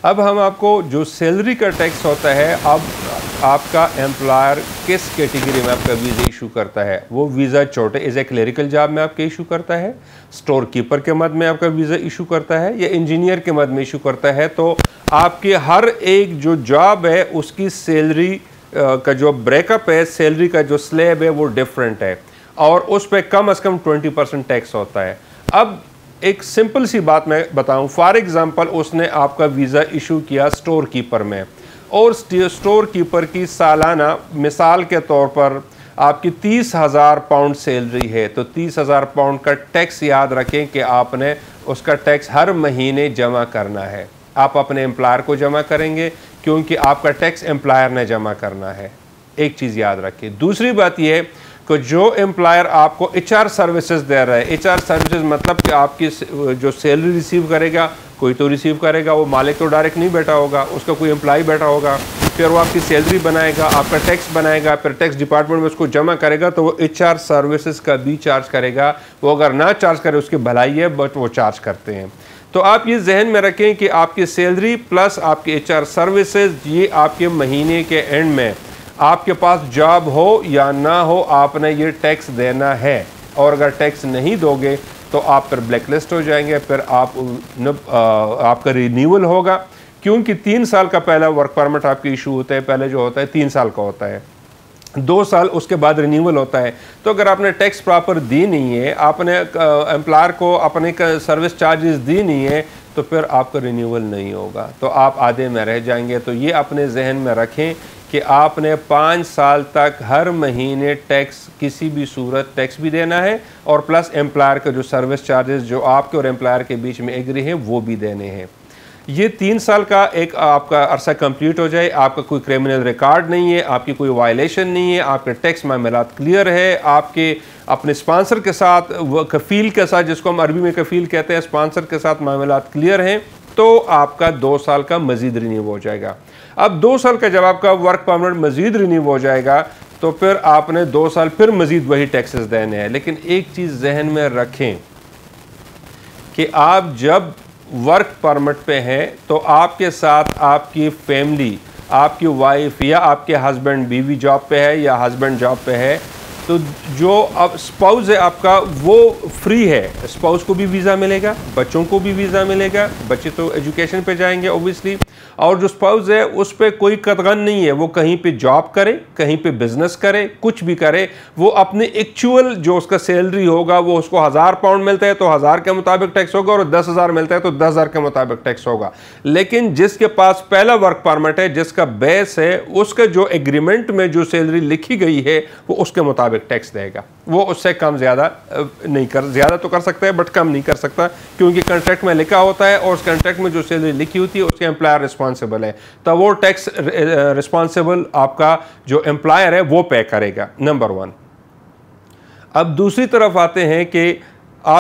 अब हम आपको जो सैलरी का टैक्स होता है, अब आपका एम्प्लॉयर किस कैटेगरी में आपका वीज़ा इशू करता है। वो वीज़ा छोटे एज ए क्लरिकल जॉब में आपके इशू करता है, स्टोर कीपर के मद में आपका वीज़ा इशू करता है, या इंजीनियर के मद में इशू करता है। तो आपके हर एक जो जॉब है उसकी सैलरी का जो ब्रेकअप है, सैलरी का जो स्लैब है वो डिफरेंट है, और उस पर कम से कम 20% टैक्स होता है। अब एक सिंपल सी बात मैं बताऊं, फॉर एग्जांपल उसने आपका वीज़ा इशू किया स्टोर कीपर में, और स्टोर कीपर की सालाना मिसाल के तौर पर आपकी 30,000 पाउंड सैलरी है, तो 30,000 पाउंड का टैक्स याद रखें कि आपने उसका टैक्स हर महीने जमा करना है। आप अपने एम्प्लॉयर को जमा करेंगे क्योंकि आपका टैक्स एम्प्लॉयर ने जमा करना है। एक चीज़ याद रखिए। दूसरी बात यह कि जो एम्प्लॉयर आपको HR सर्विसेज दे रहा है, HR सर्विसेज मतलब कि आपकी जो सैलरी रिसीव करेगा, कोई तो रिसीव करेगा, वो मालिक तो डायरेक्ट नहीं बैठा होगा, उसका कोई एम्प्लॉय बैठा होगा, फिर वो आपकी सैलरी बनाएगा, आपका टैक्स बनाएगा, फिर टैक्स डिपार्टमेंट में उसको जमा करेगा, तो वो HR सर्विसेज का भी चार्ज करेगा। वो अगर ना चार्ज करे उसकी भलाई है, बट वो चार्ज करते हैं। तो आप ये जहन में रखें कि आपकी सैलरी प्लस आपकी HR सर्विसेज, ये आपके महीने के एंड में आपके पास जॉब हो या ना हो, आपने ये टैक्स देना है। और अगर टैक्स नहीं दोगे तो आप फिर ब्लैकलिस्ट हो जाएंगे, फिर आपका रिन्यूअल होगा, क्योंकि 3 साल का पहला वर्क परमिट आपकी इशू होता है, पहले जो होता है 3 साल का होता है, 2 साल उसके बाद रिन्यूअल होता है। तो अगर आपने टैक्स प्रॉपर दी नहीं है, आपने एम्प्लॉयर को अपने सर्विस चार्जेस दी नहीं है, तो फिर आपका रिन्यूअल नहीं होगा, तो आप आधे में रह जाएंगे। तो ये अपने जहन में रखें कि आपने 5 साल तक हर महीने टैक्स, किसी भी सूरत टैक्स भी देना है, और प्लस एम्प्लॉयर के जो सर्विस चार्जेस जो आपके और एम्प्लॉयर के बीच में एग्री हैं वो भी देने हैं। ये 3 साल का एक आपका अरसा कंप्लीट हो जाए, आपका कोई क्रिमिनल रिकॉर्ड नहीं है, आपकी कोई वायलेशन नहीं है, आपके टैक्स मामलात क्लियर है, आपके अपने स्पॉन्सर के साथ, कफील के साथ, जिसको हम अरबी में कफील कहते हैं, स्पॉन्सर के साथ मामलात क्लियर हैं, तो आपका 2 साल का मजीद रिन्यू हो जाएगा। अब 2 साल का जब आपका वर्क परमिट मजीद रिन्यू हो जाएगा, तो फिर आपने 2 साल फिर मजीद वही टैक्सेस देने हैं। लेकिन एक चीज़ जहन में रखें कि आप जब वर्क परमिट पे हैं तो आपके साथ आपकी फैमिली, आपकी वाइफ या आपके हस्बैंड, बीवी जॉब पे है या हस्बैंड जॉब पे है, तो जो अब स्पाउस है आपका वो फ्री है। स्पाउस को भी वीज़ा मिलेगा, बच्चों को भी वीज़ा मिलेगा, बच्चे तो एजुकेशन पे जाएंगे ओबियसली, और जो स्पाउस है उस पर कोई कतगन नहीं है, वो कहीं पे जॉब करे, कहीं पे बिजनेस करे, कुछ भी करे, वो अपने एक्चुअल जो उसका सैलरी होगा, वो उसको 1000 पाउंड मिलता है तो 1000 के मुताबिक टैक्स होगा, और 10,000 मिलता है तो 10,000 के मुताबिक टैक्स होगा। लेकिन जिसके पास पहला वर्क परमिट है, जिसका बेस है, उसका जो एग्रीमेंट में जो सैलरी लिखी गई है वो उसके मुताबिक टैक्स देगा। वो उससे कम ज़्यादा नहीं कर, ज़्यादा तो कर सकता है बट कम नहीं कर सकता, क्योंकि कॉन्ट्रैक्ट में लिखा होता है, और उस कॉन्ट्रैक्ट में जो सैलरी लिखी होती है उसके एम्प्लॉयर रिस्पॉन्सिबल है, तो वो टैक्स रिस्पॉन्सिबल आपका जो एम्प्लॉयर है वो पे करेगा, नंबर 1। अब दूसरी तरफ आते हैं कि